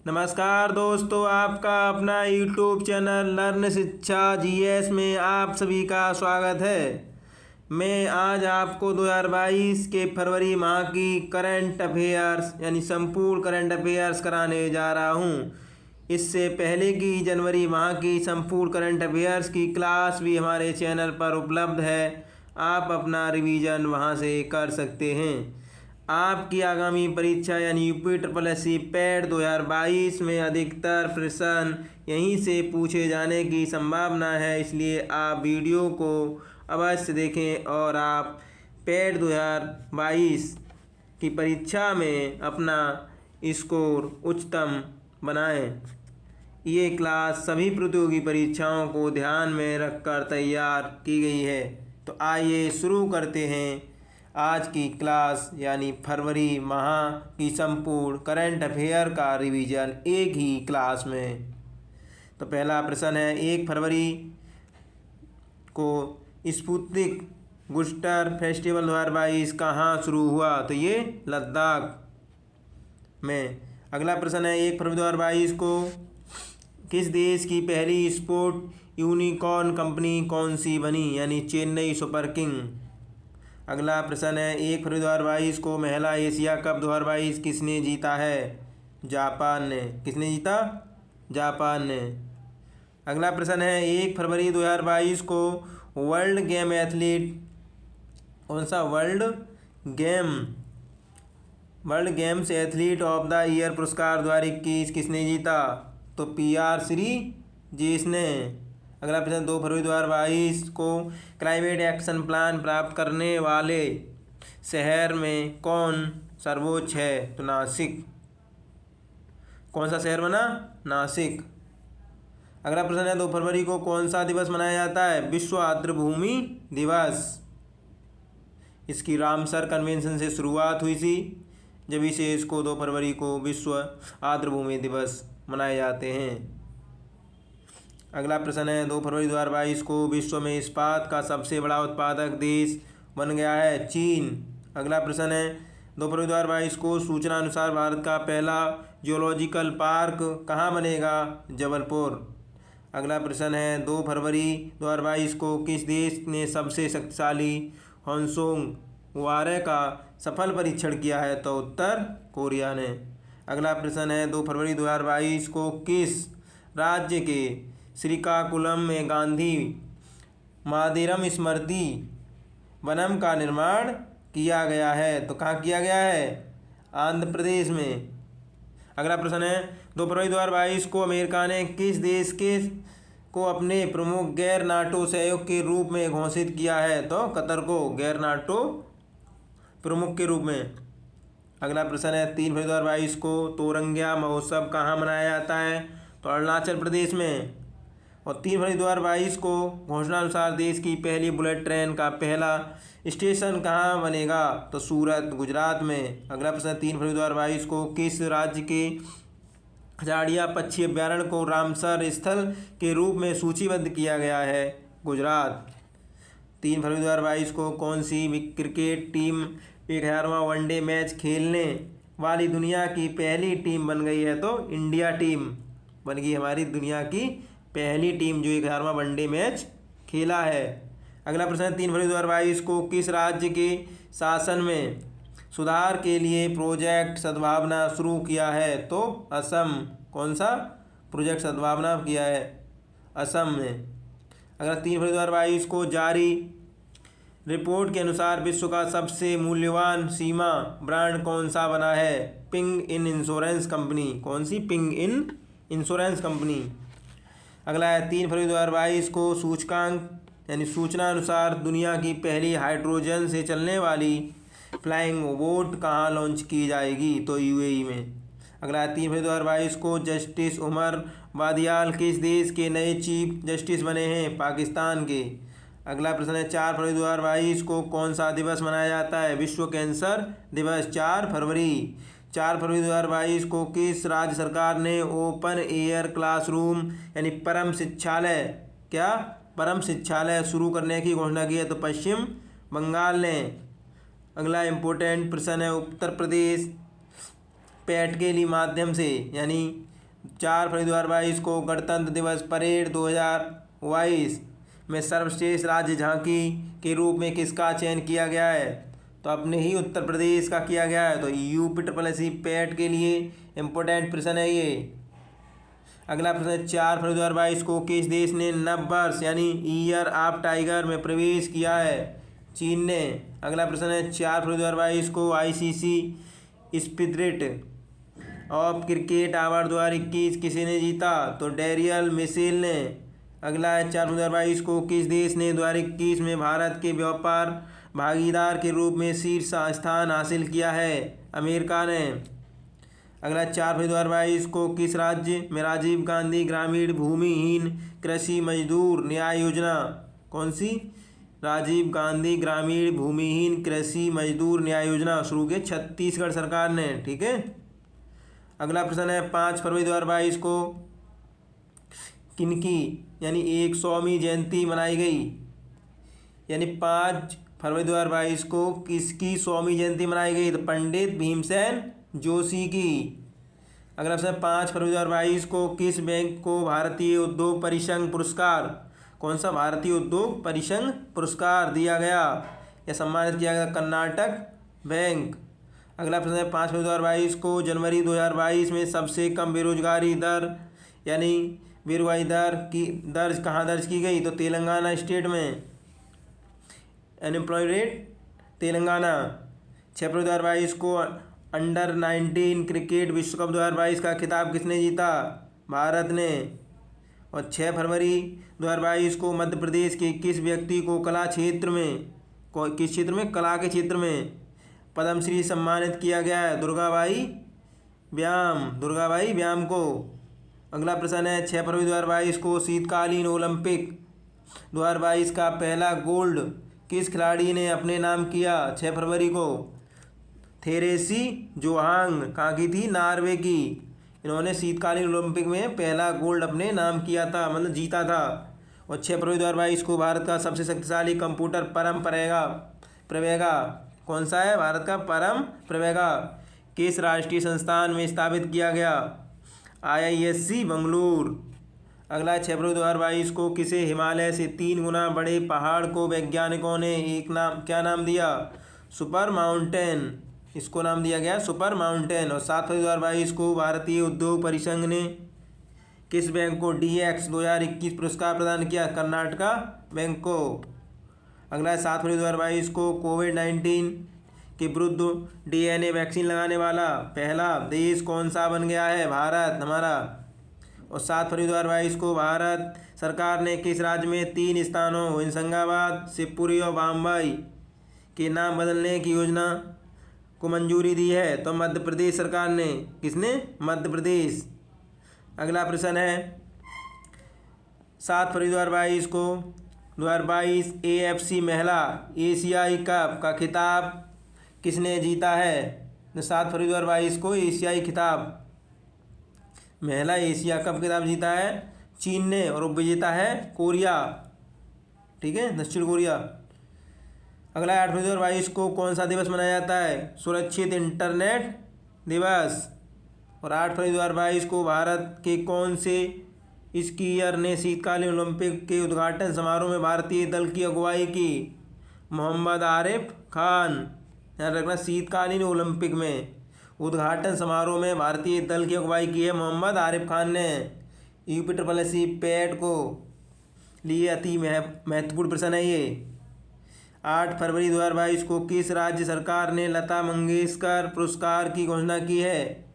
नमस्कार दोस्तों, आपका अपना यूट्यूब चैनल लर्न शिक्षा जीएस में आप सभी का स्वागत है। मैं आज आपको 2022 के फरवरी माह की करंट अफेयर्स यानी संपूर्ण करंट अफेयर्स कराने जा रहा हूँ। इससे पहले की जनवरी माह की संपूर्ण करंट अफेयर्स की क्लास भी हमारे चैनल पर उपलब्ध है। आप अपना रिवीजन वहाँ से कर सकते हैं। आपकी आगामी परीक्षा यानी यूपी पैट 2022 में अधिकतर प्रश्न यहीं से पूछे जाने की संभावना है, इसलिए आप वीडियो को अवश्य देखें और आप पैट 2022 की परीक्षा में अपना स्कोर उच्चतम बनाएं। ये क्लास सभी प्रतियोगी परीक्षाओं को ध्यान में रखकर तैयार की गई है। तो आइए शुरू करते हैं आज की क्लास यानी फरवरी माह की संपूर्ण करंट अफेयर का रिवीजन एक ही क्लास में। तो पहला प्रश्न है, 1 फरवरी को स्पुतनिक बूस्टर फेस्टिवल 2022 कहाँ शुरू हुआ? तो ये लद्दाख में। अगला प्रश्न है, 1 फरवरी 2022 को किस देश की पहली स्पोर्ट यूनिकॉर्न कंपनी कौन सी बनी? यानी चेन्नई सुपर किंग। अगला प्रश्न है, 1 फरवरी 2022 को महिला एशिया कप 2022 किसने जीता है? जापान ने। किसने जीता? जापान ने। अगला प्रश्न है, 1 फरवरी 2022 को वर्ल्ड गेम एथलीट कौन सा world games athlete of the year पुरस्कार 2021 किसने जीता? तो PR श्रीजेश ने। अगला प्रश्न, 2 फरवरी 2022 को क्लाइमेट एक्शन प्लान प्राप्त करने वाले शहर में कौन सर्वोच्च है? तो नासिक। कौन सा शहर बना? नासिक। अगला प्रश्न है, 2 फरवरी को कौन सा दिवस मनाया जाता है? विश्व आर्द्रभूमि दिवस। इसकी रामसर कन्वेंशन से शुरुआत हुई थी, जब से इसको 2 फरवरी को विश्व आर्द्रभूमि दिवस मनाए जाते हैं। अगला प्रश्न है, 2 फरवरी 2022 को विश्व में इस्पात का सबसे बड़ा उत्पादक देश बन गया है चीन। अगला प्रश्न है, 2 फरवरी 2022 को सूचना अनुसार भारत का पहला जियोलॉजिकल पार्क कहाँ बनेगा? जबलपुर। अगला प्रश्न है, 2 फरवरी 2022 को किस देश ने सबसे शक्तिशाली होन्सोंग वारे का सफल परीक्षण किया है? तो उत्तर कोरिया ने। अगला प्रश्न है, 2 फरवरी 2022 को किस राज्य के श्रीकाकुलम में गांधी माधेरम स्मृति वनम का निर्माण किया गया है? तो कहाँ किया गया है? आंध्र प्रदेश में। अगला प्रश्न है, 2 फरवरी 2022 को अमेरिका ने किस देश को अपने प्रमुख गैर नाटो सहयोग के रूप में घोषित किया है? तो कतर को गैर नाटो प्रमुख के रूप में। अगला प्रश्न है, 3 फरवरी 2022 को तोरंगिया महोत्सव कहाँ मनाया जाता है? तो अरुणाचल प्रदेश में। और 3 फरवरी 2022 को घोषणा अनुसार देश की पहली बुलेट ट्रेन का पहला स्टेशन कहाँ बनेगा? तो सूरत गुजरात में। अगला प्रश्न, 3 फरवरी 2022 को किस राज्य के हजारिया पक्षी अभ्यारण्य को रामसर स्थल के रूप में सूचीबद्ध किया गया है? गुजरात। 3 फरवरी 2022 को कौन सी क्रिकेट टीम 11वां वनडे मैच खेलने वाली दुनिया की पहली टीम बन गई है? तो इंडिया टीम बन गई हमारी दुनिया की पहली टीम जो 11वां वनडे मैच खेला है। अगला प्रश्न, 3 फरवरी 2022 को किस राज्य के शासन में सुधार के लिए प्रोजेक्ट सद्भावना शुरू किया है? तो असम। कौन सा प्रोजेक्ट सद्भावना किया है? असम में। अगला, 3 फरवरी 2022 को जारी रिपोर्ट के अनुसार विश्व का सबसे मूल्यवान सीमा ब्रांड कौन सा बना है? Ping An insurance company. कौन सी? Ping An insurance company. अगला है, 3 फरवरी 2022 को सूचकांक यानी सूचना अनुसार दुनिया की पहली हाइड्रोजन से चलने वाली फ्लाइंग बोट कहाँ लॉन्च की जाएगी? तो UAE में। अगला है, 3 फरवरी 2022 को जस्टिस उमर वादियाल किस देश के नए चीफ जस्टिस बने हैं? पाकिस्तान के। अगला प्रश्न है, 4 फरवरी 2022 को कौन सा दिवस मनाया जाता है? विश्व कैंसर दिवस। 4 फरवरी 2022 को किस राज्य सरकार ने ओपन एयर क्लासरूम यानी परम शिक्षालय शुरू करने की घोषणा की है? तो पश्चिम बंगाल ने। अगला इम्पोर्टेंट प्रश्न है, उत्तर प्रदेश पैट के लिए माध्यम से यानी 4 फरवरी 2022 को गणतंत्र दिवस परेड 2022 में सर्वश्रेष्ठ राज्य झांकी के रूप में किसका चयन किया गया है? तो अपने ही उत्तर प्रदेश का किया गया है। तो UPSSC पैट के लिए इम्पोर्टेंट प्रश्न है ये। अगला प्रश्न है 4 फरवरी 2022 को किस देश ने नव वर्ष यानी ईयर ऑफ टाइगर में प्रवेश किया है? चीन ने। अगला प्रश्न है 4 फरवरी 2022 को ICC spirit of cricket award 2021 किसी ने जीता? तो डैरियल मिशेल ने। अगला है 4 फरवरी 2022 को किस देश ने 2021 में भारत के व्यापार भागीदार के रूप में शीर्ष स्थान हासिल किया है? अमेरिका ने। अगला 4 फरवरी 2022 को किस राज्य में राजीव गांधी ग्रामीण भूमिहीन कृषि मजदूर न्याय योजना, कौन सी? राजीव गांधी ग्रामीण भूमिहीन कृषि मजदूर न्याय योजना शुरू की छत्तीसगढ़ सरकार ने। ठीक है। अगला प्रश्न है 5 फरवरी 2022 को किनकी यानी 100वीं जयंती मनाई गई? यानी 5 फरवरी 2022 को किसकी 100वीं जयंती मनाई गई? तो पंडित भीमसेन जोशी की। अगला प्रश्न 5 फरवरी 2022 को किस बैंक को भारतीय उद्योग परिसंघ पुरस्कार, कौन सा भारतीय उद्योग परिसंघ पुरस्कार दिया गया या सम्मानित किया गया? कर्नाटक बैंक। अगला प्रश्न है 5 फरवरी 2022 को जनवरी 2022 में सबसे कम बेरोजगारी दर यानी बेरोजगारी दर की दर्ज कहाँ दर्ज की गई? तो तेलंगाना स्टेट में। Unemployed rate Telangana. 6 फरवरी 2022 को अंडर 19 क्रिकेट विश्व कप 2022 का खिताब किसने जीता? भारत ने। और 6 फरवरी 2022 को मध्य प्रदेश के किस व्यक्ति को कला क्षेत्र में किस क्षेत्र में कला के क्षेत्र में पद्मश्री सम्मानित किया गया है? दुर्गाबाई व्याम को। अगला प्रश्न है 6 फरवरी 2022 को शीतकालीन ओलंपिक 2022 का पहला गोल्ड किस खिलाड़ी ने अपने नाम किया? 6 फरवरी को थेरेसी जोहांग कहाँ की थी? नॉर्वे की। इन्होंने शीतकालीन ओलंपिक में पहला गोल्ड अपने नाम किया था, मतलब जीता था। और 6 फरवरी 2022 को भारत का सबसे शक्तिशाली कंप्यूटर परम प्रवेगा कौन सा है? भारत का परम प्रवेगा किस राष्ट्रीय संस्थान में स्थापित किया गया? IISc बंगलुरु। अगला 6 फरवरी 2022 को किसे हिमालय से 3 गुना बड़े पहाड़ को वैज्ञानिकों ने क्या नाम दिया? Super mountain. इसको नाम दिया गया सुपर माउंटेन। और 7 फरवरी 2022 को भारतीय उद्योग परिसंघ ने किस बैंक को DX 2021 पुरस्कार प्रदान किया? कर्नाटका बैंक को। अगला है 7 फरवरी 2022 को कोविड-19 के विरुद्ध DNA वैक्सीन लगाने वाला पहला देश कौन सा बन गया है? भारत हमारा। और 7 फरवरी 2022 को भारत सरकार ने किस राज्य में 3 स्थानों होशंगाबाद, शिवपुरी और बम्बई के नाम बदलने की योजना को मंजूरी दी है? तो मध्य प्रदेश सरकार ने। किसने? मध्य प्रदेश। अगला प्रश्न है 7 फरवरी 2022 को 2022 AFC महिला एशियाई कप का खिताब किसने जीता है? तो 7 फरवरी 2022 को एशियाई खिताब महिला एशिया कप खिताब जीता है चीन ने और उपविजेता है कोरिया। ठीक है, दक्षिण कोरिया। अगला 8 फरवरी 2022 को कौन सा दिवस मनाया जाता है? सुरक्षित इंटरनेट दिवस। और 8 फरवरी 2022 को भारत के कौन से स्कीयर ने शीतकालीन ओलंपिक के उद्घाटन समारोह में भारतीय दल की अगुवाई की? मोहम्मद आरिफ खान। ध्यान रखना, शीतकालीन ओलंपिक में उद्घाटन समारोह में भारतीय दल की अगुवाई की है मोहम्मद आरिफ खान ने। UPSSC पैट को लिए अति महत्वपूर्ण प्रश्न है ये। 8 फरवरी 2022 को किस राज्य सरकार ने लता मंगेशकर पुरस्कार की घोषणा की है?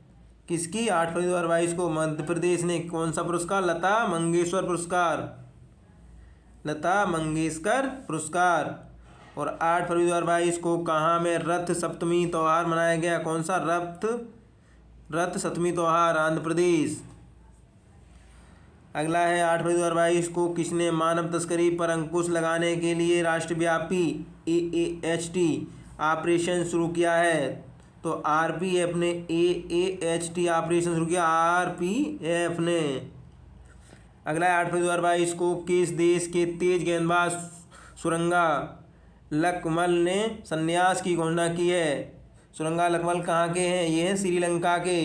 किसकी? 8 फरवरी 2022 को मध्य प्रदेश ने। कौन सा पुरस्कार? लता मंगेशकर पुरस्कार। लता मंगेशकर पुरस्कार। और 8 फरवरी 2022 को कहाँ में रथ सप्तमी त्यौहार मनाया गया? कौन सा? रथ सप्तमी त्यौहार, आंध्र प्रदेश। अगला है 8 फरवरी 2022 को किसने मानव तस्करी पर अंकुश लगाने के लिए राष्ट्रव्यापी AAHT ऑपरेशन शुरू किया है? तो RPF ने AAHT ऑपरेशन शुरू किया, RPF ने। अगला है 8 फरवरी 2022 को किस देश के तेज गेंदबाज सुरंगा लकमल ने संन्यास की घोषणा की है? सुरंगा लकमल कहाँ के हैं? ये हैं श्रीलंका के।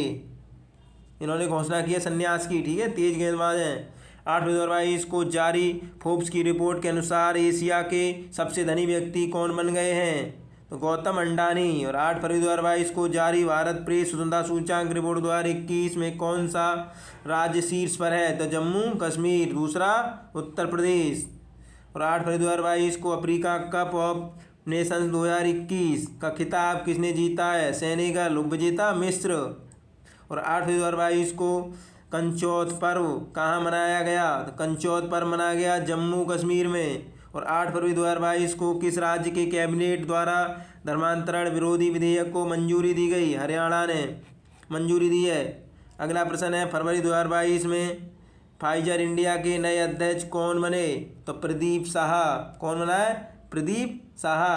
इन्होंने घोषणा की है संन्यास की, ठीक है, तेज गेंदबाज हैं। 8 फरवरी 2022 को जारी फोर्ब्स की रिपोर्ट के अनुसार एशिया के सबसे धनी व्यक्ति कौन बन गए हैं? तो गौतम अंडानी। और 8 फरवरी 2022 को जारी भारत प्रेस स्वतंत्रता सूचांक रिपोर्ट 2021 में कौन सा राज्य शीर्ष पर है? तो जम्मू कश्मीर, दूसरा उत्तर प्रदेश। और 8 फरवरी 2022 को अफ्रीका कप ऑफ नेशंस 2021 का खिताब किसने जीता है? सेनेगल। उपविजेता मिस्र। और 8 फरवरी 2022 को कंचौथ पर्व कहाँ मनाया गया? तो कंचौथ पर्व मनाया गया जम्मू कश्मीर में। और 8 फरवरी 2022 को किस राज्य के कैबिनेट द्वारा धर्मांतरण विरोधी विधेयक को मंजूरी दी गई? हरियाणा ने मंजूरी दी है। अगला प्रश्न है, फरवरी 2022 में फाइजर इंडिया के नए अध्यक्ष कौन बने? तो प्रदीप साहा। कौन बना है? प्रदीप साहा।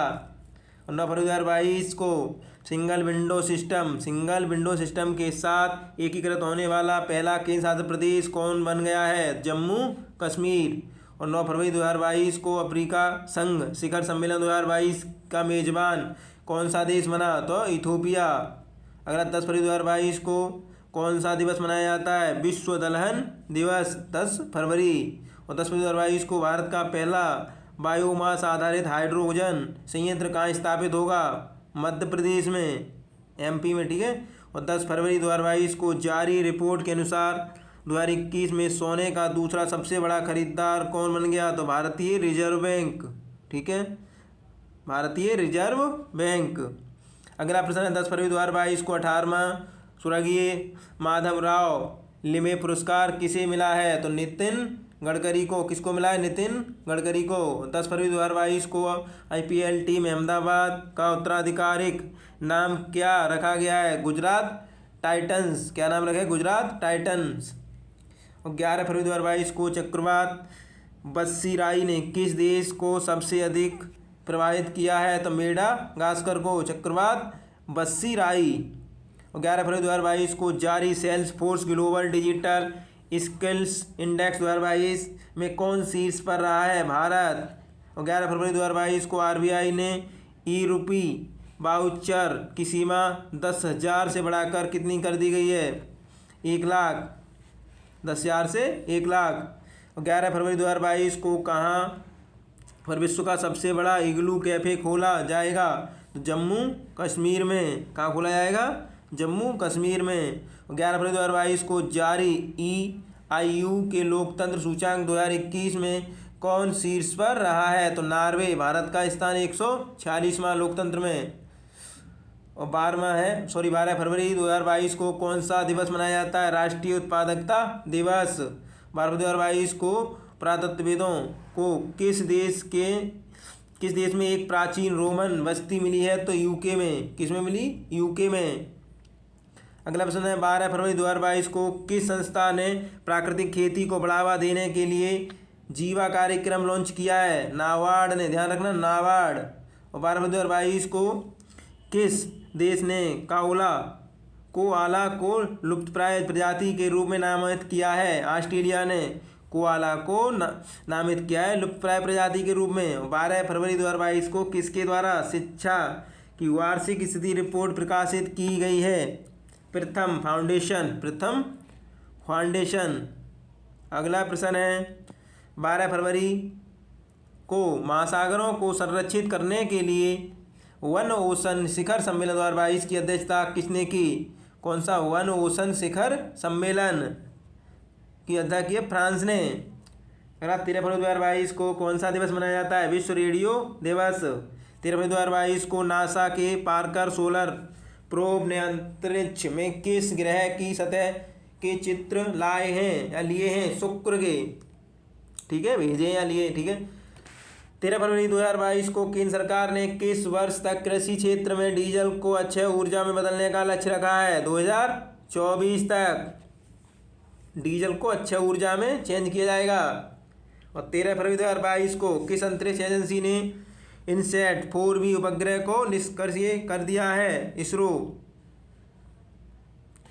और 9 फरवरी 2022 को सिंगल विंडो सिस्टम के साथ एकीकृत होने वाला पहला केंद्र शासित प्रदेश कौन बन गया है? जम्मू कश्मीर। और 9 फरवरी 2022 को अफ्रीका संघ शिखर सम्मेलन 2022 का मेजबान कौन सा देश बना? तो इथोपिया। अगला 10 फरवरी 2022 को कौन सा दिवस मनाया जाता है? विश्व दलहन दिवस, 10 फरवरी। और 10 फरवरी 2022 को भारत का पहला बायोमास आधारित हाइड्रोजन संयंत्र कहाँ स्थापित होगा? मध्य प्रदेश में, एमपी में, ठीक है। और 10 फरवरी 2022 को जारी रिपोर्ट के अनुसार 2021 में सोने का दूसरा सबसे बड़ा खरीदार कौन बन गया? तो भारतीय रिजर्व बैंक, ठीक है, भारतीय रिजर्व बैंक। अगला प्रश्न है, 10 फरवरी 2022 को 18वां स्वर्गीय माधवराव लिमे पुरस्कार किसे मिला है? तो नितिन गडकरी को। किसको मिला है? नितिन गडकरी को। 10 फरवरी 2022 को आईपीएल टीम अहमदाबाद का उत्तराधिकारिक नाम क्या रखा गया है? गुजरात टाइटंस। क्या नाम रखा है? गुजरात टाइटंस। और 11 फरवरी 2022 को चक्रवात बस्सीराई ने किस देश को सबसे अधिक प्रभावित किया है? तो मेडागास्कर को, चक्रवात बस्सीराई। और 11 फरवरी 2022 को जारी Salesforce global digital skills index 2022 में कौन शीर्ष पर रहा है? भारत। और 11 फरवरी 2022 को आरबीआई ने ई रुपी वाउचर की सीमा 10,000 से बढ़ाकर कितनी कर दी गई है? 1,00,000, 10,000 से 1,00,000। और 11 फरवरी 2022 को कहाँ पर विश्व का सबसे बड़ा इग्लू कैफ़े खोला जाएगा? तो जम्मू कश्मीर में। कहाँ खोला जाएगा? जम्मू कश्मीर में। 11 फरवरी 2022 को जारी EIU के लोकतंत्र सूचांक 2021 में कौन शीर्ष पर रहा है? तो नॉर्वे। भारत का स्थान 146वां लोकतंत्र में। और 12 फरवरी 2022 को कौन सा दिवस मनाया जाता है? राष्ट्रीय उत्पादकता दिवस। 12 फरवरी 2022 को पुरातत्वविदों को किस देश में एक प्राचीन रोमन बस्ती मिली है? तो यूके में। किस में मिली? यूके में। अगला प्रश्न है, 12 फरवरी 2022 को किस संस्था ने प्राकृतिक खेती को बढ़ावा देने के लिए जीवा कार्यक्रम लॉन्च किया है? नाबार्ड ने। ध्यान रखना, नाबार्ड। और 12 फरवरी 2022 को किस देश ने कोआला को लुप्तप्राय प्रजाति के रूप में नामित किया है? ऑस्ट्रेलिया ने कोआला को नामित किया है लुप्तप्राय प्रजाति के रूप में। 12 फरवरी 2022 को किसके द्वारा शिक्षा की वार्षिक स्थिति रिपोर्ट प्रकाशित की गई है? प्रथम फाउंडेशन। अगला प्रश्न है, 12 फरवरी को महासागरों को संरक्षित करने के लिए वन ओशन शिखर सम्मेलन 2022 की अध्यक्षता किसने की? कौन सा वन ओशन शिखर सम्मेलन की अध्यक्षता की? फ्रांस ने। अगला 13 फरवरी 2022 को कौन सा दिवस मनाया जाता है? विश्व रेडियो दिवस। 13 फरवरी 2022 को नासा के पार्कर सोलर प्रोब ने अंतरिक्ष में किस ग्रह की सतह के चित्र लाए हैं या लिए हैं? शुक्र के, ठीक है, भेजे या लिए, ठीक है। 13 फरवरी 2022 को केंद्र सरकार ने किस वर्ष तक कृषि क्षेत्र में डीजल को अक्षय ऊर्जा में बदलने का लक्ष्य रखा है? 2024 तक डीजल को अक्षय ऊर्जा में चेंज किया जाएगा। और 13 फरवरी 2022 को किस अंतरिक्ष एजेंसी ने इनसैट 4B उपग्रह को निष्क्रिय कर दिया है? इसरो,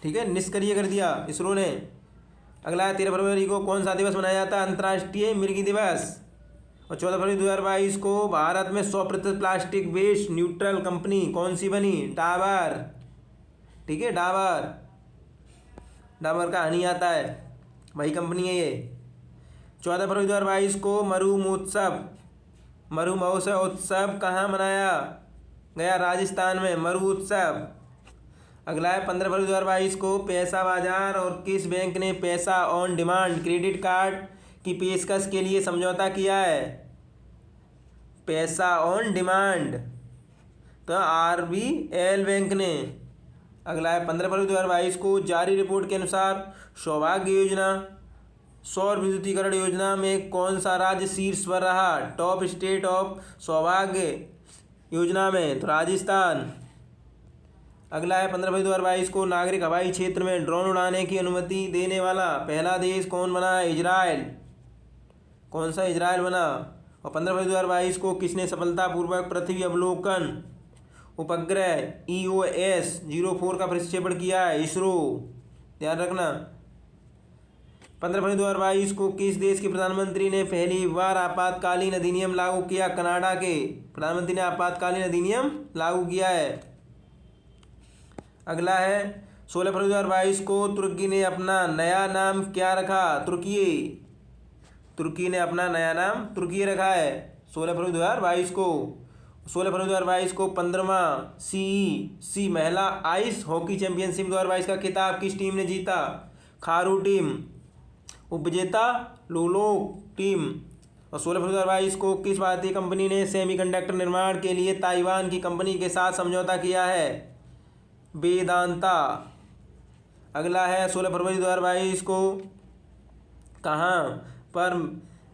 ठीक है, निष्क्रिय कर दिया इसरो ने। अगला 13 फरवरी को कौन सा दिवस मनाया जाता है? अंतर्राष्ट्रीय मृगी दिवस। और 14 फरवरी 2022 को भारत में 100% प्लास्टिक वेस्ट न्यूट्रल कंपनी कौन सी बनी? डाबर, ठीक है, डाबर। डाबर का हनी आता है, वही कंपनी है ये। 14 फरवरी 2022 को मरु महोत्सव उत्सव कहाँ मनाया गया? राजस्थान में मरु उत्सव। अगला है 15 फरवरी 2022 को पैसा बाजार और किस बैंक ने पैसा ऑन डिमांड क्रेडिट कार्ड की पेशकश के लिए समझौता किया है? पैसा ऑन डिमांड तो RBL बैंक ने। अगला है 15 फरवरी 2022 को जारी रिपोर्ट के अनुसार सौभाग्य योजना सौर विद्युतीकरण योजना में कौन सा राज्य शीर्ष पर रहा? टॉप स्टेट ऑफ सौभाग्य योजना में तो राजस्थान। अगला है 15 फरवरी 2022 को नागरिक हवाई क्षेत्र में ड्रोन उड़ाने की अनुमति देने वाला पहला देश कौन बना है? इजराइल। कौन सा? इजराइल बना। और 15 फरवरी 2022 को किसने सफलतापूर्वक पृथ्वी अवलोकन उपग्रह EOS-04 का प्रक्षेपण किया है? इसरो। ध्यान रखना। 15 फरवरी 2022 को किस देश के प्रधानमंत्री ने पहली बार आपातकालीन अधिनियम लागू किया? कनाडा के प्रधानमंत्री ने आपातकालीन अधिनियम लागू किया है। अगला है 16 फरवरी 2022 को तुर्की ने अपना नया नाम क्या रखा? तुर्की ने अपना नया नाम तुर्की रखा है 16 फरवरी 2022 को। 16 फरवरी 2022 को 15वां CEC महिला आइस हॉकी चैंपियनशिप 2022 का खिताब किस टीम ने जीता? खारू टीम। उपविजेता लोलोक टीम। और 16 फरवरी 2022 को किस भारतीय कंपनी ने सेमीकंडक्टर निर्माण के लिए ताइवान की कंपनी के साथ समझौता किया है? वेदांता। अगला है 16 फरवरी 2022 को कहाँ पर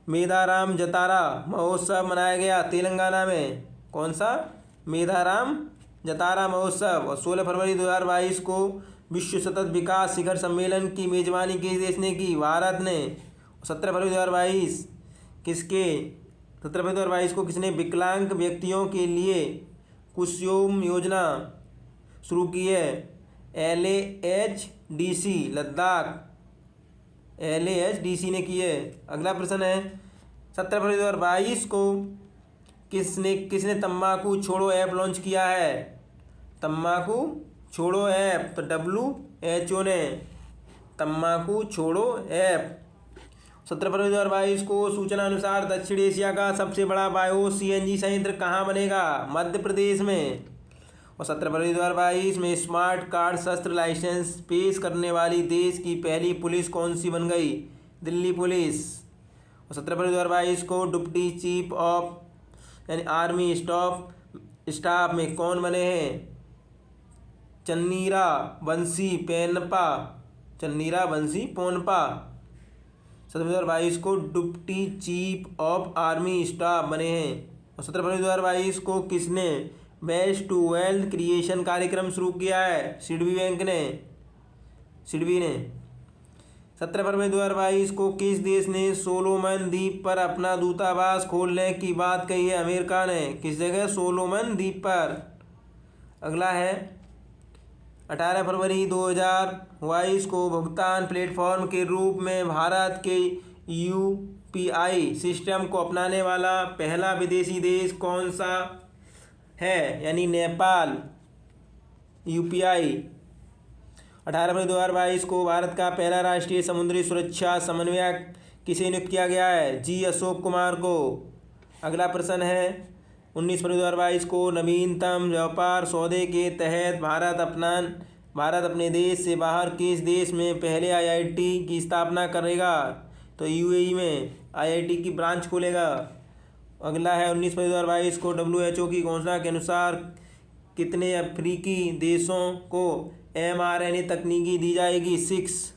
मेदाराम जतारा महोत्सव मनाया गया? तेलंगाना में। कौन सा? मेदाराम जतारा महोत्सव। और 16 फरवरी 2022 को विश्व सतत विकास शिखर सम्मेलन की मेजबानी किस देश ने की? भारत ने। 17 फरवरी 2022 को किसने विकलांग व्यक्तियों के लिए कुसुम योजना शुरू की है? LAHDC लद्दाख। LAHDC ने की है। अगला प्रश्न है 17 फरवरी 2022 को किसने तम्बाकू छोड़ो ऐप लॉन्च किया है? तम्बाकू छोड़ो ऐप तो WHO ने तम्बाकू छोड़ो ऐप। 17 फरवरी 2022 को सूचना अनुसार दक्षिण एशिया का सबसे बड़ा बायो CNG संयंत्र कहाँ बनेगा? मध्य प्रदेश में। और 17 फरवरी 2022 में स्मार्ट कार्ड शस्त्र लाइसेंस पेश करने वाली देश की पहली पुलिस कौन सी बन गई? दिल्ली पुलिस। और 17 फरवरी 2022 को डिप्टी चीफ ऑफ यानी आर्मी स्टाफ में कौन बने हैं? चन्नीरा बंसी पोनपा। 17 फरवरी 2022 को deputy chief of army staff बने हैं। और 17 फरवरी 2022 को किसने बेस्ट टू वेल्थ क्रिएशन कार्यक्रम शुरू किया है? सिडबी ने। 17 फरवरी 2022 को किस देश ने सोलोमन द्वीप पर अपना दूतावास खोलने की बात कही है? अमेरिका ने। किस जगह? सोलोमन द्वीप पर। अगला है 18 फरवरी 2022 को भुगतान प्लेटफॉर्म के रूप में भारत के UPI सिस्टम को अपनाने वाला पहला विदेशी देश कौन सा है? यानी नेपाल। UPI। 18 फरवरी 2022 को भारत का पहला राष्ट्रीय समुद्री सुरक्षा समन्वयक किसे नियुक्त किया गया है? G अशोक कुमार को। अगला प्रश्न है 19 फरवरी 2022 को नवीनतम व्यापार सौदे के तहत भारत अपने देश से बाहर किस देश में पहले IIT की स्थापना करेगा? तो UAE में IIT की ब्रांच खोलेगा। अगला है 19 फरवरी 2022 को WHO की घोषणा के अनुसार कितने अफ्रीकी देशों को mRNA तकनीकी दी जाएगी? 6।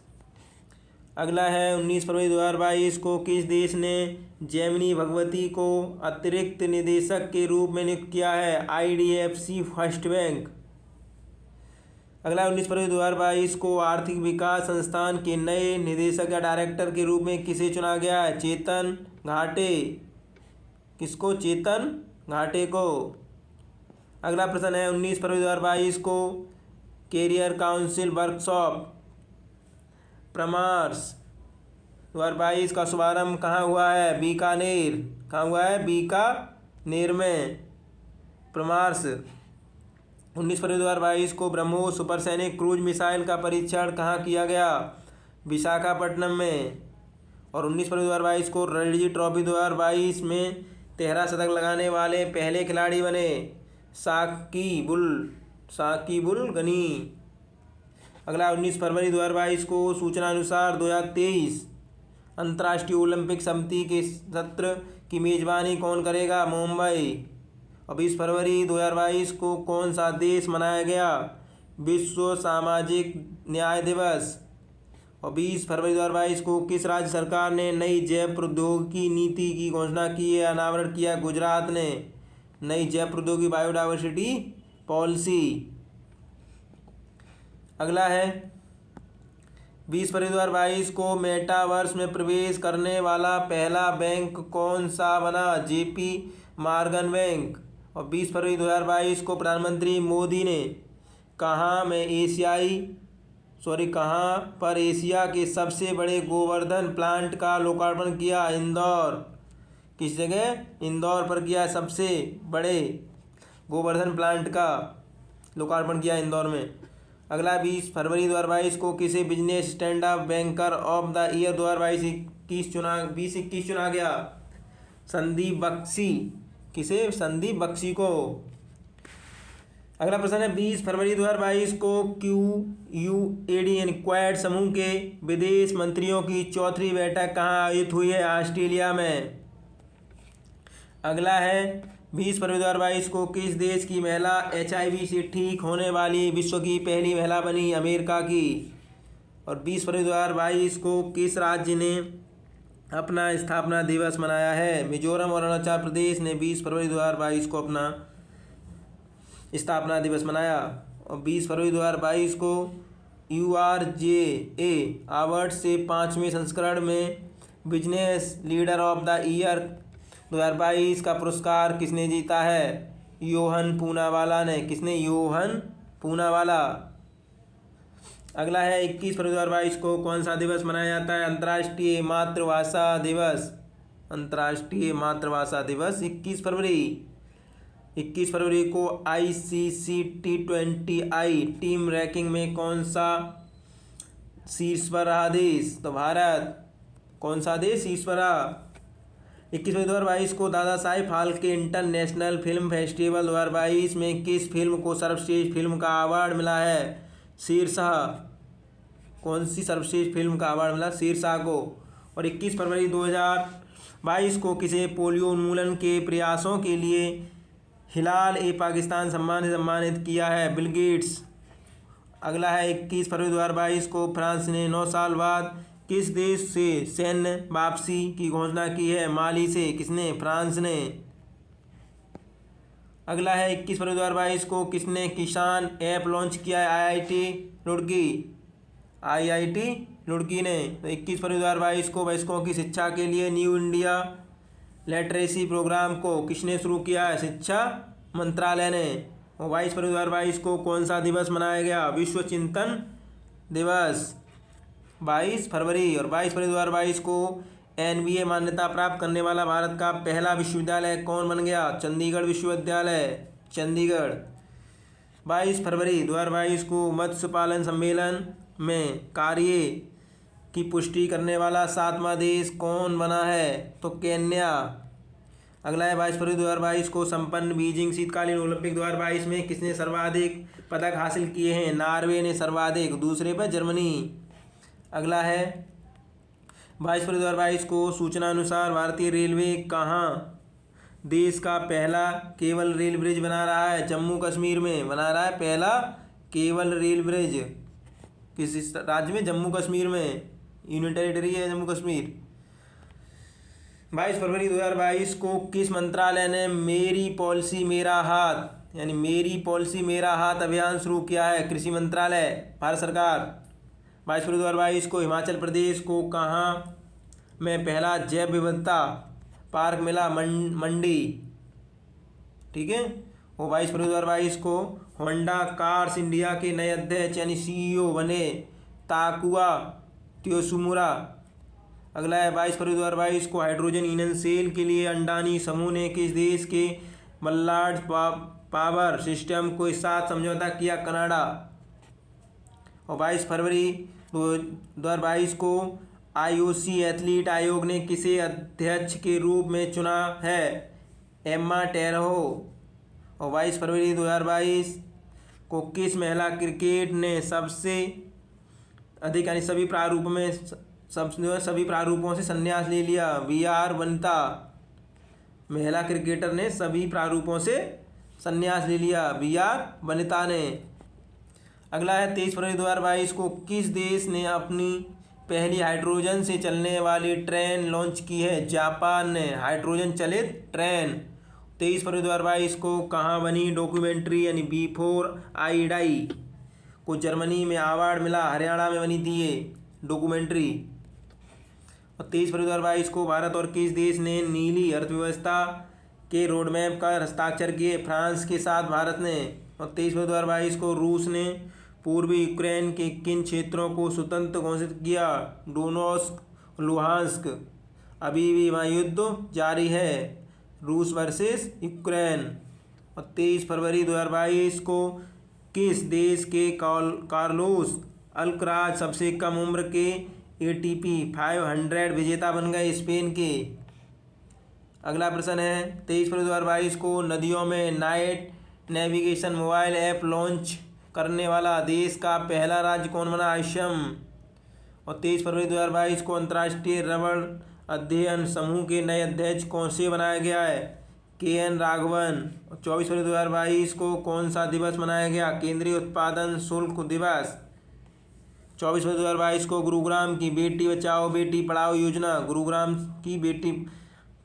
अगला है 19 फरवरी 2022 को किस देश ने जेमिनी भगवती को अतिरिक्त निदेशक के रूप में नियुक्त किया है? IDFC first bank. अगला 19 फरवरी 2022 को आर्थिक विकास संस्थान के नए निदेशक या डायरेक्टर के रूप में किसे चुना गया है? चेतन घाटे। किसको? चेतन घाटे को। अगला प्रश्न है 19 फरवरी 2022 को कैरियर काउंसिल वर्कशॉप परामर्श 2022 का शुभारंभ कहाँ हुआ है? बीकानेर। कहाँ हुआ है? बीकानेर में परामर्श। 19 फरवरी 2022 को ब्रह्मोस सुपरसैनिक क्रूज मिसाइल का परीक्षण कहाँ किया गया? विशाखापट्टनम में। और 19 फरवरी 2022 को रणजी ट्रॉफी 2022 में 13 शतक लगाने वाले पहले खिलाड़ी बने साकिबुल गनी। अगला 19 फरवरी 2022 को सूचना अनुसार 2023 अंतर्राष्ट्रीय ओलंपिक समिति के सत्र की मेजबानी कौन करेगा? मुंबई। और 20 फरवरी 2022 को कौन सा देश मनाया गया? विश्व सामाजिक न्याय दिवस। और 20 फरवरी 2022 को किस राज्य सरकार ने नई जैव प्रौद्योगिकी नीति की घोषणा की है? अनावरण किया गुजरात ने नई जैव प्रौद्योगिकी बायोडाइवर्सिटी पॉलिसी। अगला है 20 फरवरी 2022 को मेटावर्स में प्रवेश करने वाला पहला बैंक कौन सा बना? JP Morgan bank. और 20 फरवरी 2022 को प्रधानमंत्री मोदी ने कहाँ पर एशिया के सबसे बड़े गोवर्धन प्लांट का लोकार्पण किया? इंदौर। किस जगह? इंदौर पर किया सबसे बड़े गोवर्धन प्लांट का लोकार्पण किया इंदौर में। अगला 20 फरवरी 2022 को किसे business stand up banker of the year 2021 चुना गया? संदीप बख्शी। किसे? संदीप बख्शी को। अगला प्रश्न है 20 फरवरी 2022 को QUAD यानी क्वाड समूह के विदेश मंत्रियों की चौथी बैठक कहाँ आयोजित हुई है? ऑस्ट्रेलिया में। अगला है 20 फरवरी 2022 को किस देश की महिला HIV से ठीक होने वाली विश्व की पहली महिला बनी? अमेरिका की। और 20 फरवरी 2022 को किस राज्य ने अपना स्थापना दिवस मनाया है? मिजोरम और अरुणाचल प्रदेश ने 20 फरवरी 2022 को अपना स्थापना दिवस मनाया। और 20 फरवरी 2022 को URJA अवार्ड से 5वें संस्करण में business leader of the year 2022 का पुरस्कार किसने जीता है? योहन पूनावाला ने। किसने? योहन पूनावाला। अगला है 21 फरवरी 2022 को कौन सा दिवस मनाया जाता है? अंतर्राष्ट्रीय मातृभाषा दिवस। अंतर्राष्ट्रीय मातृभाषा दिवस 21 फरवरी को ICC T20I टीम रैंकिंग में कौन सा शीर्ष पर रहा देश? तो भारत। कौन सा देश शीर्ष पर रहा? 21 फरवरी 2022 को Dada Saheb Phalke international film festival 2022 में किस फिल्म को सर्वश्रेष्ठ फिल्म का अवार्ड मिला है? शेरशाह। कौन सी सर्वश्रेष्ठ फिल्म का अवार्ड मिला? शेरशाह को। और 21 फरवरी 2022 को किसे पोलियो उन्मूलन के प्रयासों के लिए हिलाल ए पाकिस्तान सम्मान से सम्मानित किया है? Bill Gates. अगला है 21 फरवरी 2022 को फ्रांस ने 9 साल बाद किस देश से सैन्य वापसी की घोषणा की है? माली से। किसने? फ्रांस ने। अगला है 21 फरवरी 2022 को किसने किसान ऐप लॉन्च किया है? IIT रुड़की ने। तो 21 फरवरी 2022 को वयस्कों की शिक्षा के लिए न्यू इंडिया लिटरेसी प्रोग्राम को किसने शुरू किया है? शिक्षा मंत्रालय ने। और 22 फरवरी 2022 को कौन सा दिवस मनाया गया? विश्व चिंतन दिवस 22 फरवरी। और 22 फरवरी 2022 को NBA मान्यता प्राप्त करने वाला भारत का पहला विश्वविद्यालय कौन बन गया? चंडीगढ़ विश्वविद्यालय, चंडीगढ़। 22 फरवरी 2022 को मत्स्य पालन सम्मेलन में कार्य की पुष्टि करने वाला 7वां देश कौन बना है? तो केन्या। अगला है 22 फरवरी 2022 को संपन्न बीजिंग शीतकालीन ओलंपिक 2022 में किसने सर्वाधिक पदक हासिल किए हैं? नॉर्वे ने सर्वाधिक, दूसरे पर जर्मनी। अगला है 22 फरवरी 2022 को सूचना अनुसार भारतीय रेलवे कहाँ देश का पहला केबल रेल ब्रिज बना रहा है? जम्मू कश्मीर में बना रहा है पहला केबल रेल ब्रिज। किस राज्य में? जम्मू कश्मीर में। यूनियन टेरिटरी है जम्मू कश्मीर। 22 फरवरी 2022 को किस मंत्रालय ने मेरी पॉलिसी मेरा हाथ यानी मेरी पॉलिसी मेरा हाथ अभियान शुरू किया है? कृषि मंत्रालय, भारत सरकार। 22 फरवरी 2022 को हिमाचल प्रदेश को कहाँ में पहला जैव विविधता पार्क मिला? मंडी। ठीक है। और 22 फरवरी 2022 को होंडा कार्स इंडिया के नए अध्यक्ष यानी CEO बने ताकुआ त्योसुमुरा। अगला है 22 फरवरी 2022 को हाइड्रोजन ईंधन सेल के लिए अडानी समूह ने किस देश के मल्लाड पावर सिस्टम के साथ समझौता किया कनाडा। और 22 फरवरी 2022 को आईओसी एथलीट आयोग ने किसे अध्यक्ष के रूप में चुना है? एम्मा टेरहो। और 22 फरवरी 2022 को किस महिला क्रिकेट ने सबसे अधिक यानी सभी प्रारूपों से संन्यास ले लिया? वी.आर. वनिता। महिला क्रिकेटर ने सभी प्रारूपों से संन्यास ले लिया, वी.आर. वनिता ने। अगला है 23 फरवरी 2022 को किस देश ने अपनी पहली हाइड्रोजन से चलने वाली ट्रेन लॉन्च की है? जापान ने हाइड्रोजन चलित ट्रेन। 23 फरवरी 2022 को कहाँ बनी डॉक्यूमेंट्री यानी बिफोर आई डाई को जर्मनी में अवार्ड मिला? हरियाणा में बनी थी ये डॉक्यूमेंट्री। और 23 फरवरी 2022 को भारत और किस देश ने नीली अर्थव्यवस्था के रोडमैप का हस्ताक्षर किए? फ्रांस के साथ भारत ने। और 23 फरवरी 2022 को रूस ने पूर्वी यूक्रेन के किन क्षेत्रों को स्वतंत्र घोषित किया? डोनेत्स्क, लुहांस्क। अभी भी वहाँ युद्ध जारी है, रूस वर्सेस यूक्रेन। और 23 फरवरी 2022 को किस देश के कार्लोस अल्कराज सबसे कम उम्र के ATP 500 विजेता बन गए? स्पेन के। अगला प्रश्न है 23 फरवरी 2022 को नदियों में night navigation mobile app launch करने वाला देश का पहला राज्य कौन बना? असम। और 23 फरवरी 2022 को अंतर्राष्ट्रीय रबड़ अध्ययन समूह के नए अध्यक्ष कौन से बनाया गया है? KN राघवन। और 24 फरवरी 2022 को कौन सा दिवस मनाया गया? केंद्रीय उत्पादन शुल्क दिवस। 24 फरवरी 2022 को गुरुग्राम की बेटी बचाओ बेटी पढ़ाओ योजना, गुरुग्राम की बेटी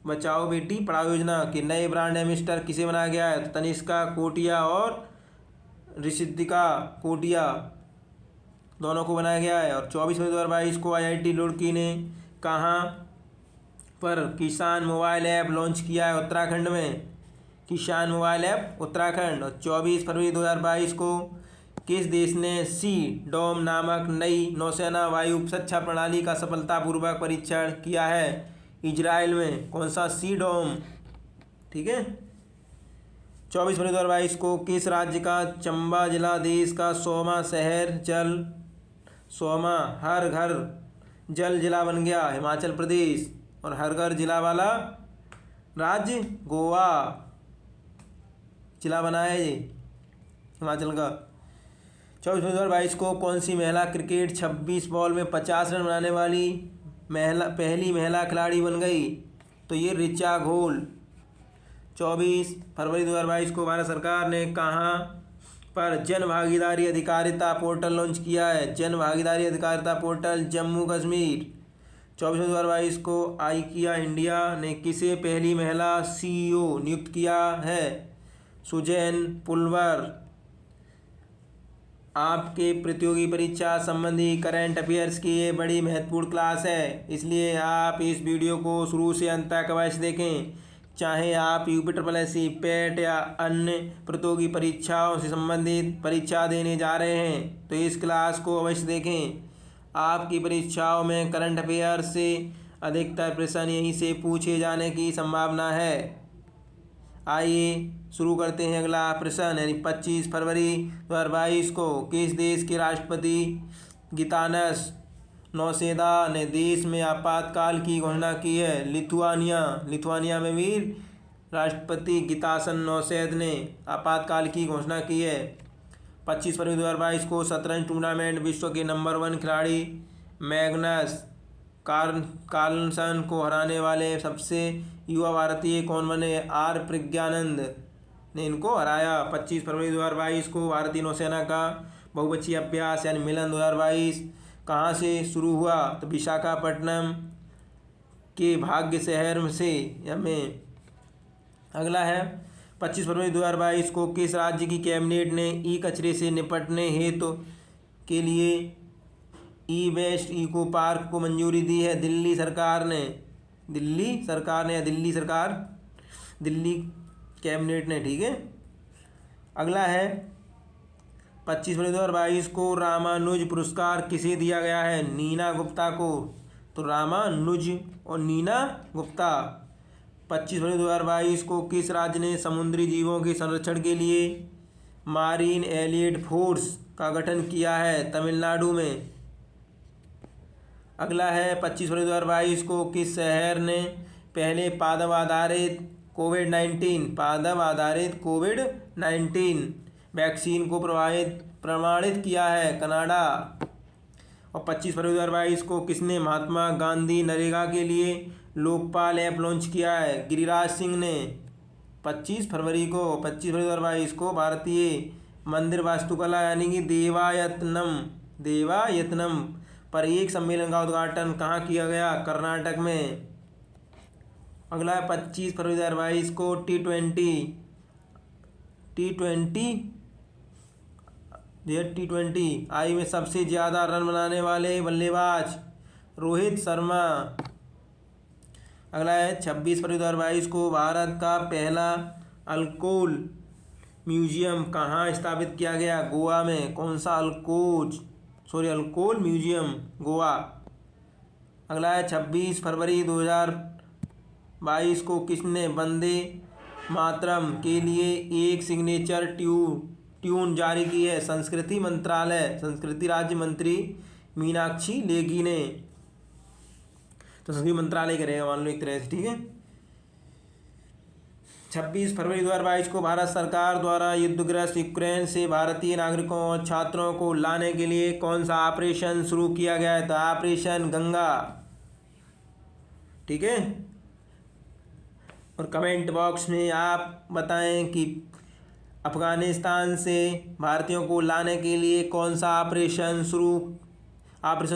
बचाओ बेटी पढ़ाओ योजना के नए ब्रांड एम्बेसडर किसे बनाया गया है? तनिष्का कोटिया और ऋषिदिका कोटिया दोनों को बनाया गया है। और 24 फरवरी 2022 को IIT रुड़की ने कहाँ पर किसान मोबाइल ऐप लॉन्च किया है? उत्तराखंड में। किसान मोबाइल ऐप उत्तराखंड। और 24 फरवरी 2022 को किस देश ने सी डोम नामक नई नौसेना वायु सुरक्षा प्रणाली का सफलतापूर्वक परीक्षण किया है? इजराइल में। कौन सा? सी डोम। ठीक है। 24 फरवरी 2022 को किस राज्य का चंबा जिला देश का 100वां हर घर जल जिला बन गया? हिमाचल प्रदेश। और हर घर जिला वाला राज्य गोवा जिला बना है ये हिमाचल का। 24 फरवरी 2022 को कौन सी महिला क्रिकेट 26 बॉल में 50 रन बनाने वाली पहली महिला खिलाड़ी बन गई? तो ये ऋचा घोल। 24 फरवरी 2022 को भारत सरकार ने कहाँ पर जन भागीदारी अधिकारिता पोर्टल लॉन्च किया है? जन भागीदारी अधिकारिता पोर्टल जम्मू कश्मीर। 24 फरवरी 2022 को आइकिया इंडिया ने किसे पहली महिला CEO नियुक्त किया है? सुजैन पुलवर। आपके प्रतियोगी परीक्षा संबंधी करंट अफेयर्स की ये बड़ी महत्वपूर्ण क्लास है, इसलिए आप इस वीडियो को शुरू से अंत तक अवश्य देखें। चाहे आप UPSSC, PET या अन्य प्रतियोगी परीक्षाओं से संबंधित परीक्षा देने जा रहे हैं तो इस क्लास को अवश्य देखें। आपकी परीक्षाओं में करंट अफेयर से अधिकतर प्रश्न यहीं से पूछे जाने की संभावना है। आइए शुरू करते हैं अगला प्रश्न। यानी 25 फरवरी 2022 को किस देश के राष्ट्रपति गितानस नौसेदा ने देश में आपातकाल की घोषणा की है? लिथुआनिया में भी राष्ट्रपति गितासन नौसेद ने आपातकाल की घोषणा की है। 25 फरवरी 2022 को शतरंज टूर्नामेंट विश्व के नंबर 1 खिलाड़ी मैग्नस कार्लसन को हराने वाले सबसे युवा भारतीय कौन बने? R प्रज्ञानंद ने इनको हराया। 25 फरवरी 2022 को भारतीय नौसेना का बहुपक्षीय अभ्यास यानी मिलन 2022 कहाँ से शुरू हुआ? तो विशाखापट्टनम के भाग्य शहर से में। अगला है 25 फरवरी 2022 को किस राज्य की कैबिनेट ने ई कचरे से निपटने हेतु के लिए ई वेस्ट इको पार्क को मंजूरी दी है? दिल्ली कैबिनेट ने। ठीक है। अगला है 25 फरवरी 2022 को रामानुज पुरस्कार किसे दिया गया है? नीना गुप्ता को। तो रामानुज और नीना गुप्ता 25 फरवरी 2022 को किस राज्य ने समुद्री जीवों के संरक्षण के लिए मारीन एलियट फोर्स का गठन किया है? तमिलनाडु में। अगला है 25 फरवरी 2022 को किस शहर ने पहले पादप आधारित कोविड-19 वैक्सीन को प्रमाणित किया है? कनाडा। और 25 फरवरी 2022 को किसने महात्मा गांधी नरेगा के लिए लोकपाल ऐप लॉन्च किया है? गिरिराज सिंह ने। 25 फरवरी 2022 को भारतीय मंदिर वास्तुकला यानी कि देवायतनम पर एक सम्मेलन का उद्घाटन कहाँ किया गया? कर्नाटक में। अगला है 25 फरवरी 2022 को टी20 आई में सबसे ज़्यादा रन बनाने वाले बल्लेबाज रोहित शर्मा। अगला है 26 फरवरी 2022 को भारत का पहला अल्कोहल म्यूजियम कहाँ स्थापित किया गया? गोवा में। कौन सा? Alcohol museum, Goa. अगला है 26 फरवरी 2022 को किसने वंदे मातरम के लिए एक सिग्नेचर ट्यून जारी की है? संस्कृति राज्य मंत्री मीनाक्षी लेखी ने। तो संस्कृति मंत्रालय करेगा मान लो एक तरह से, ठीक है। 26 फरवरी 2022 को भारत सरकार द्वारा युद्धग्रस्त यूक्रेन से भारतीय नागरिकों और छात्रों को लाने के लिए कौन सा ऑपरेशन शुरू किया गया है? तो ऑपरेशन गंगा, ठीक है। और कमेंट बॉक्स में आप बताएं कि अफ़गानिस्तान से भारतीयों को लाने के लिए कौन सा ऑपरेशन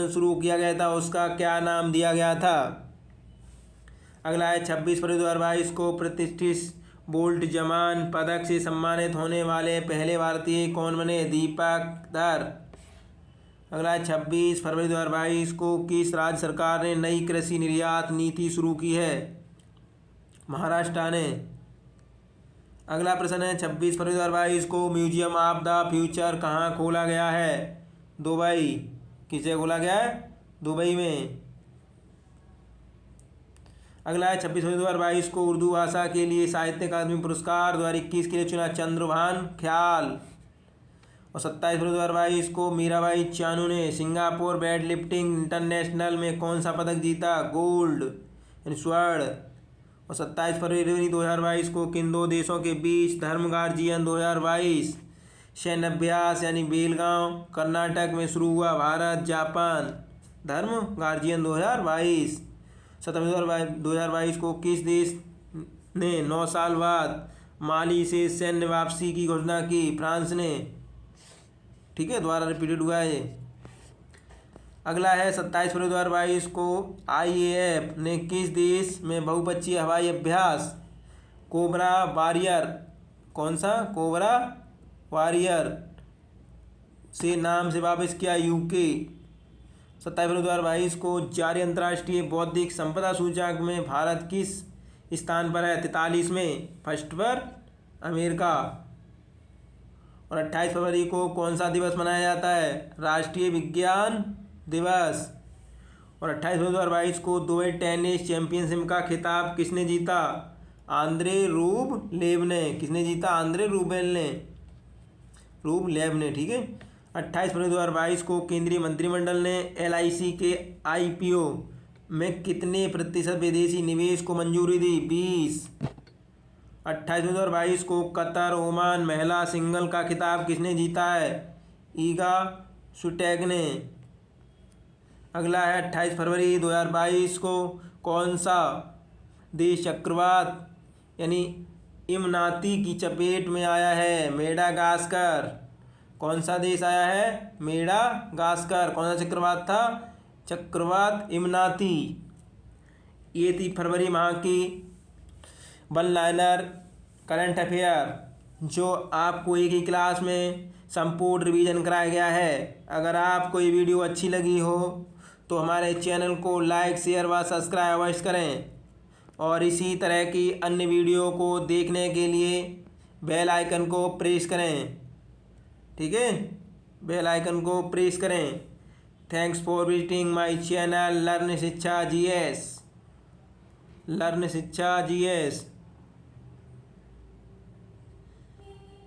शुरू किया गया था, उसका क्या नाम दिया गया था। अगला है 26 फरवरी 2022 को प्रतिष्ठित बोल्ट जमान पदक से सम्मानित होने वाले पहले भारतीय कौन बने? दीपक धर। अगला है 26 फरवरी 2022 को किस राज्य सरकार ने नई कृषि निर्यात नीति शुरू की है? महाराष्ट्र ने। अगला प्रश्न है 26 फरवरी 2022 को म्यूजियम ऑफ द फ्यूचर कहाँ खोला गया है? दुबई। किसे खोला गया है? दुबई में। अगला है 26 फरवरी 2022 को उर्दू भाषा के लिए साहित्य अकादमी पुरस्कार 2021 के लिए चुना चंद्रभान ख्याल। और 27 फरवरी 2022 को मीराबाई चानू ने सिंगापुर वेट लिफ्टिंग इंटरनेशनल में कौन सा पदक जीता? गोल्ड यानी स्वर्ण। और 27 फरवरी 2022 को किन दो देशों के बीच धर्म गार्जियन 2022 सैन्य अभ्यास यानी बेलगांव कर्नाटक में शुरू हुआ? भारत जापान धर्म गार्जियन 2022। 27 फरवरी 2022 को किस देश ने 9 साल बाद माली से सैन्य वापसी की घोषणा की? फ्रांस ने, ठीक है, दोबारा रिपीटेड हुआ है। अगला है 27 फरवरी 2022 को IAF ने किस देश में बहुपक्षीय हवाई अभ्यास कोबरा वॉरियर, कौन सा? कोबरा वॉरियर से नाम से वापस किया? UK। 27 फरवरी 2022 को जारी अंतर्राष्ट्रीय बौद्धिक संपदा सूचकांक में भारत किस स्थान पर है? 43वें, फर्स्ट पर अमेरिका। और 28 फरवरी को कौन सा दिवस मनाया जाता है? राष्ट्रीय विज्ञान दिवस। और 28 फरवरी 2022 को दुबई टेनिस चैंपियनशिप का खिताब किसने जीता? आंद्रे रूबलेव ने। किसने जीता? आंद्रे रूबलेव ने, ठीक है। 28 फरवरी 2022 को केंद्रीय मंत्रिमंडल ने LIC के IPO में कितने प्रतिशत विदेशी निवेश को मंजूरी दी? 20। 28 फरवरी 2022 को कतर ओमान महिला सिंगल का खिताब किसने जीता है? ईगा स्विटेक ने। अगला है 28 फरवरी 2022 को कौन सा देश चक्रवात यानी इमनाती की चपेट में आया है? मेडागास्कर। कौन सा देश आया है? मेडागास्कर। कौन सा चक्रवात था? चक्रवात इमनाती। ये थी फरवरी माह की वन लाइनर करंट अफेयर जो आपको एक ही क्लास में संपूर्ण रिवीजन कराया गया है। अगर आपको ये वीडियो अच्छी लगी हो तो हमारे चैनल को लाइक शेयर व सब्सक्राइब अवश्य करें और इसी तरह की अन्य वीडियो को देखने के लिए बेल आइकन को प्रेस करें, ठीक है, बेल आइकन को प्रेस करें। Thanks for visiting my channel learn शिक्षा GS। लर्न शिक्षा जीएस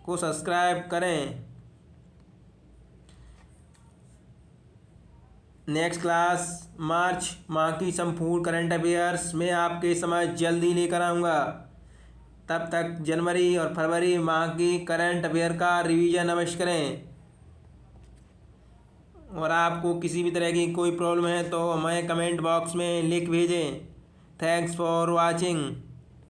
को सब्सक्राइब करें। नेक्स्ट क्लास मार्च माह की संपूर्ण करंट अफेयर्स में आपके समझ जल्दी लेकर आऊँगा। तब तक जनवरी और फरवरी माह की करंट अफेयर का रिवीजन अवश्य करें। और आपको किसी भी तरह की कोई प्रॉब्लम है तो हमें कमेंट बॉक्स में लिख भेजें। Thanks for watching.